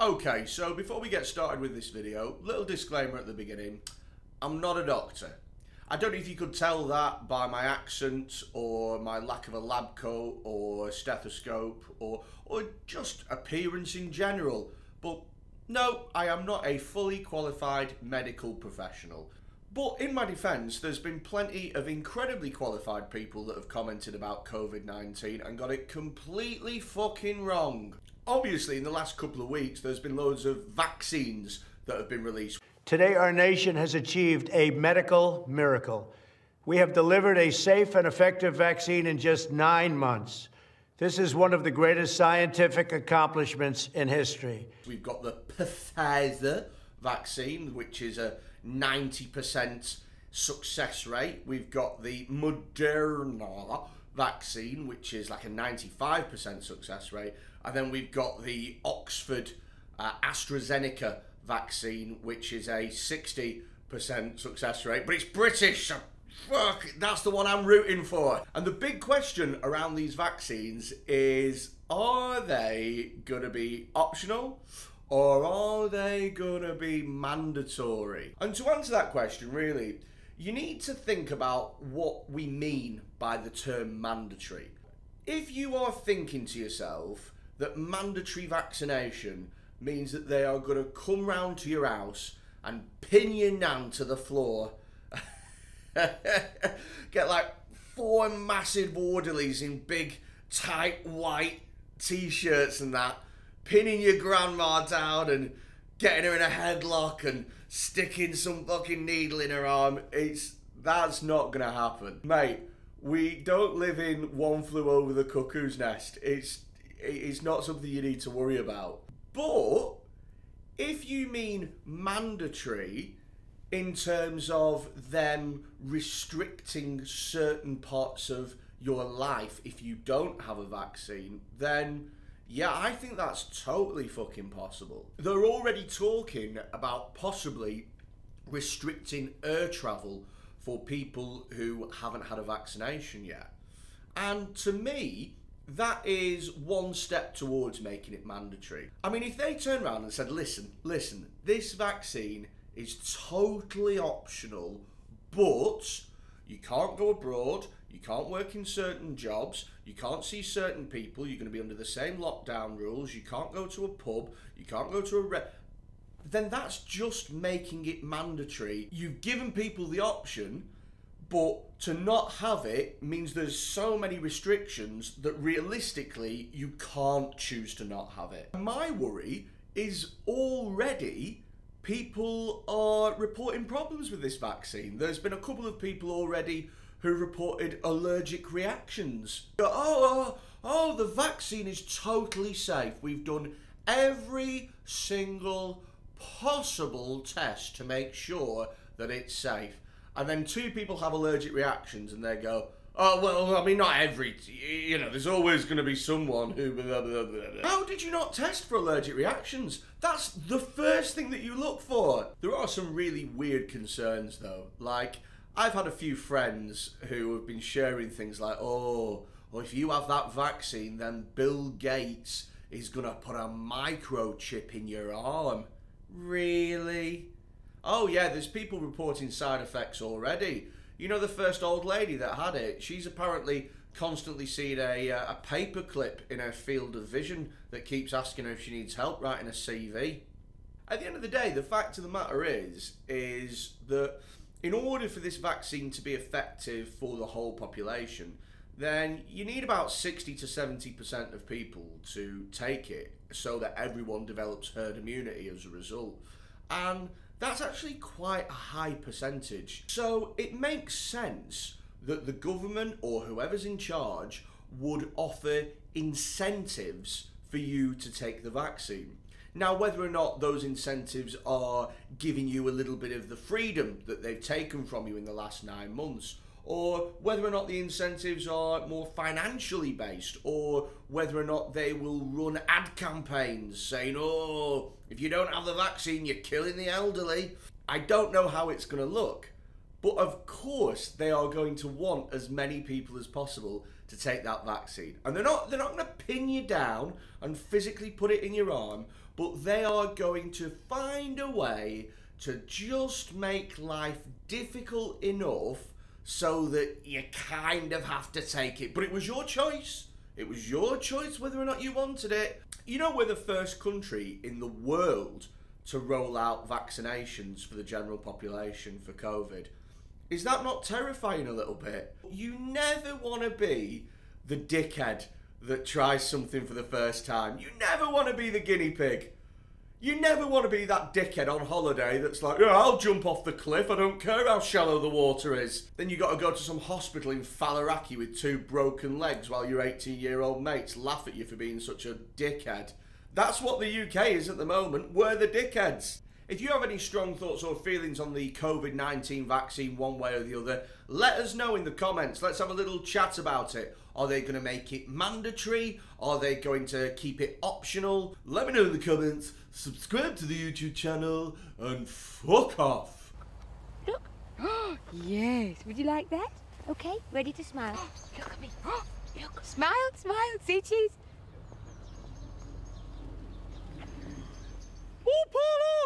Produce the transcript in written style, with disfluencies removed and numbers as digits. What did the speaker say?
Okay, so before we get started with this video, little disclaimer at the beginning. I'm not a doctor. I don't know if you could tell that by my accent or my lack of a lab coat or stethoscope or just appearance in general. But no, I am not a fully qualified medical professional. But in my defence, there's been plenty of incredibly qualified people that have commented about COVID-19 and got it completely fucking wrong. Obviously, in the last couple of weeks, there's been loads of vaccines that have been released. Today, our nation has achieved a medical miracle. We have delivered a safe and effective vaccine in just 9 months. This is one of the greatest scientific accomplishments in history. We've got the Pfizer vaccine, which is a 90% success rate. We've got the Moderna vaccine, which is like a 95% success rate. And then we've got the Oxford AstraZeneca vaccine, which is a 60% success rate, but it's British, so fuck, that's the one I'm rooting for. And the big question around these vaccines is, are they gonna be optional or are they gonna be mandatory? And to answer that question, really, you need to think about what we mean by the term mandatory. If you are thinking to yourself that mandatory vaccination means that they are going to come round to your house and pin your nan to the floor, get like 4 massive orderlies in big tight white t-shirts and that, pinning your grandma down and getting her in a headlock and sticking some fucking needle in her arm, that's not going to happen. Mate, we don't live in One Flew Over the Cuckoo's Nest. It's not something you need to worry about. But if you mean mandatory in terms of them restricting certain parts of your life if you don't have a vaccine, then yeah, I think that's totally fucking possible. They're already talking about possibly restricting air travel for people who haven't had a vaccination yet. And to me, that is one step towards making it mandatory. I mean, if they turned around and said, listen, this vaccine is totally optional, but you can't go abroad, you can't work in certain jobs, you can't see certain people, you're going to be under the same lockdown rules, you can't go to a pub, you can't go to a then that's just making it mandatory. You've given people the option, but to not have it means there's so many restrictions that realistically you can't choose to not have it. My worry is already people are reporting problems with this vaccine. There's been a couple of people already who reported allergic reactions. Oh, the vaccine is totally safe. We've done every single possible test to make sure that it's safe. And then 2 people have allergic reactions and they go, oh, well, I mean, not every, there's always going to be someone who blah, blah, blah, blah. How did you not test for allergic reactions? That's the first thing that you look for. There are some really weird concerns though. Like, I've had a few friends who have been sharing things like, oh, well, if you have that vaccine, then Bill Gates is going to put a microchip in your arm. Really? Oh yeah, there's people reporting side effects already. You know, the first old lady that had it, she's apparently constantly seen a paperclip in her field of vision that keeps asking her if she needs help writing a CV. At the end of the day, the fact of the matter is that in order for this vaccine to be effective for the whole population, then you need about 60 to 70% of people to take it so that everyone develops herd immunity as a result. And that's actually quite a high percentage. So it makes sense that the government or whoever's in charge would offer incentives for you to take the vaccine. Now, whether or not those incentives are giving you a little bit of the freedom that they've taken from you in the last 9 months, or whether or not the incentives are more financially based, or whether or not they will run ad campaigns saying, oh, if you don't have the vaccine, you're killing the elderly. I don't know how it's going to look, but of course they are going to want as many people as possible to take that vaccine. And they're not going to pin you down and physically put it in your arm, but they are going to find a way to just make life difficult enough so that you kind of have to take it. But it was your choice. It was your choice whether or not you wanted it. You know, we're the first country in the world to roll out vaccinations for the general population for COVID. Is that not terrifying a little bit? You never want to be the dickhead that tries something for the first time. You never want to be the guinea pig. You never want to be that dickhead on holiday that's like, yeah, I'll jump off the cliff, I don't care how shallow the water is. Then you got to go to some hospital in Faliraki with 2 broken legs while your 18-year-old mates laugh at you for being such a dickhead. That's what the UK is at the moment. We're the dickheads. If you have any strong thoughts or feelings on the COVID-19 vaccine one way or the other, let us know in the comments. Let's have a little chat about it. Are they going to make it mandatory? Are they going to keep it optional? Let me know in the comments. Subscribe to the YouTube channel and fuck off. Look. Yes. Would you like that? Okay, ready to smile. Look at me. Look. Smile, smile. See cheese. Oh, Paula!